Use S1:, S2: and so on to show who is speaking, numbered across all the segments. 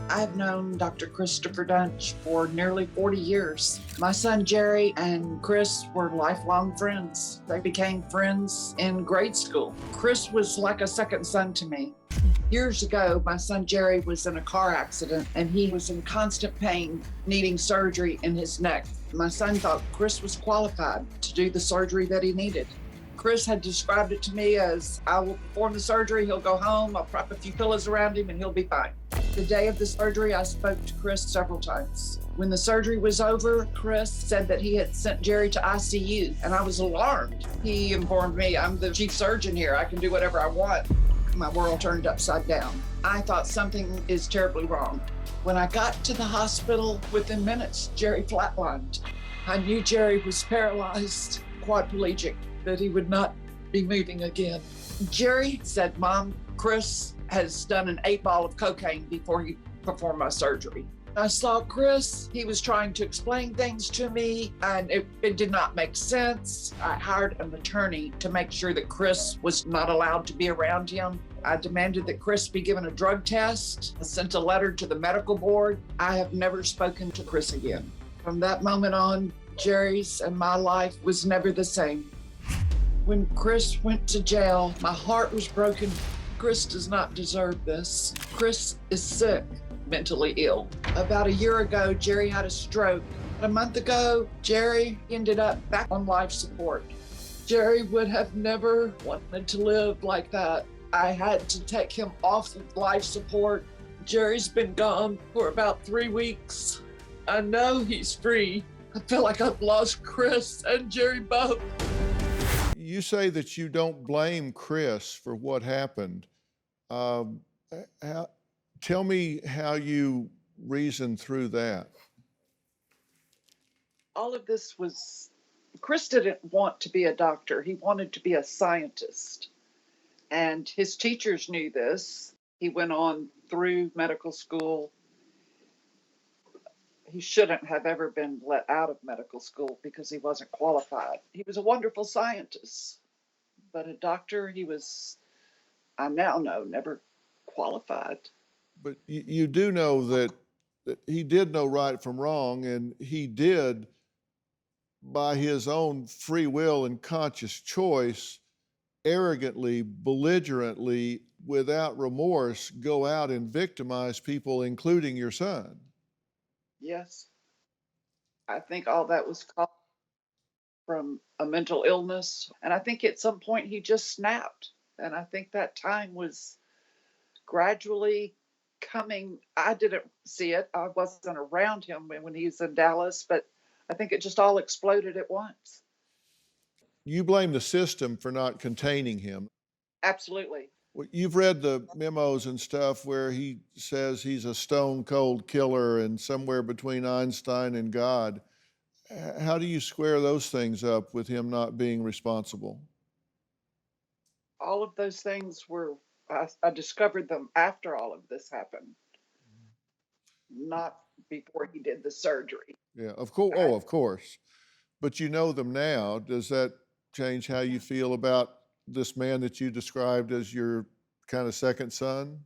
S1: I've known Dr. Christopher Duntsch for nearly 40 years. My son Jerry and Chris were lifelong friends. They became friends in grade school. Chris was like a second son to me. Years ago, my son Jerry was in a car accident and he was in constant pain, needing surgery in his neck. My son thought Chris was qualified to do the surgery that he needed. Chris had described it to me as, I will perform the surgery, he'll go home, I'll prop a few pillows around him and he'll be fine. The day of the surgery, I spoke to Chris several times. When the surgery was over, Chris said that he had sent Jerry to ICU, and I was alarmed. He informed me, I'm the chief surgeon here, I can do whatever I want. My world turned upside down. I thought something is terribly wrong. When I got to the hospital, within minutes, Jerry flatlined. I knew Jerry was paralyzed, quadriplegic, that he would not be moving again. Jerry said, Mom, Chris has done an 8-ball of cocaine before he performed my surgery. I saw Chris, he was trying to explain things to me and it did not make sense. I hired an attorney to make sure that Chris was not allowed to be around him. I demanded that Chris be given a drug test. I sent a letter to the medical board. I have never spoken to Chris again. From that moment on, Jerry's and my life was never the same. When Chris went to jail, my heart was broken. Chris does not deserve this. Chris is sick, mentally ill. About a year ago, Jerry had a stroke. A month ago, Jerry ended up back on life support. Jerry would have never wanted to live like that. I had to take him off of life support. Jerry's been gone for about 3 weeks. I know he's free. I feel like I've lost Chris and Jerry both.
S2: You say that you don't blame Chris for what happened. Tell me how you reasoned through that.
S1: All of this was, Chris didn't want to be a doctor. He wanted to be a scientist. And his teachers knew this. He went on through medical school. He shouldn't have ever been let out of medical school because he wasn't qualified. He was a wonderful scientist, but a doctor, he was, I now know, never qualified.
S2: But you do know that he did know right from wrong, and he did, by his own free will and conscious choice, arrogantly, belligerently, without remorse, go out and victimize people, including your son.
S1: Yes. I think all that was caused from a mental illness. And I think at some point he just snapped. And I think that time was gradually coming. I didn't see it. I wasn't around him when he was in Dallas, but I think it just all exploded at once.
S2: You blame the system for not containing him.
S1: Absolutely.
S2: You've read the memos and stuff where he says he's a stone cold killer and somewhere between Einstein and God. How do you square those things up with him not being responsible?
S1: All of those things were, I discovered them after all of this happened, not before he did the surgery.
S2: Yeah, of course. Oh, of course. But you know them now. Does that change how you feel about this man that you described as your kind of second son?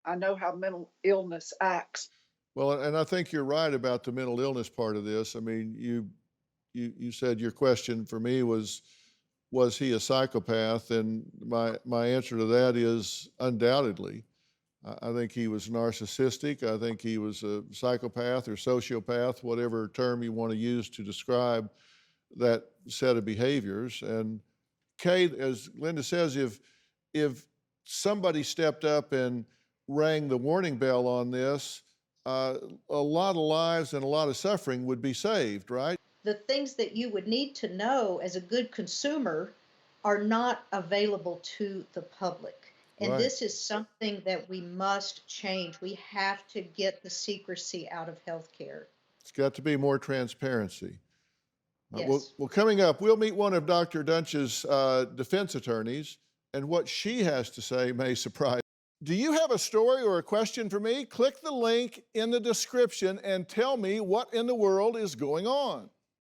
S1: I know how mental illness acts.
S2: Well, and I think you're right about the mental illness part of this. I mean, you said your question for me was he a psychopath? And my answer to that is undoubtedly. I think he was narcissistic. I think he was a psychopath or sociopath, whatever term you want to use to describe that set of behaviors. And Kay, as Linda says, if somebody stepped up and rang the warning bell on this, a lot of lives and a lot of suffering would be saved, right?
S3: The things that you would need to know as a good consumer are not available to the public. And
S2: Right.
S3: This is something that we must change. We have to get the secrecy out of healthcare.
S2: It's got to be more transparency.
S3: Yes.
S2: Well, coming up, we'll meet one of Dr. Duntsch's defense attorneys, and what she has to say may surprise. Do you have a story or a question for me? Click the link in the description and tell me what in the world is going on.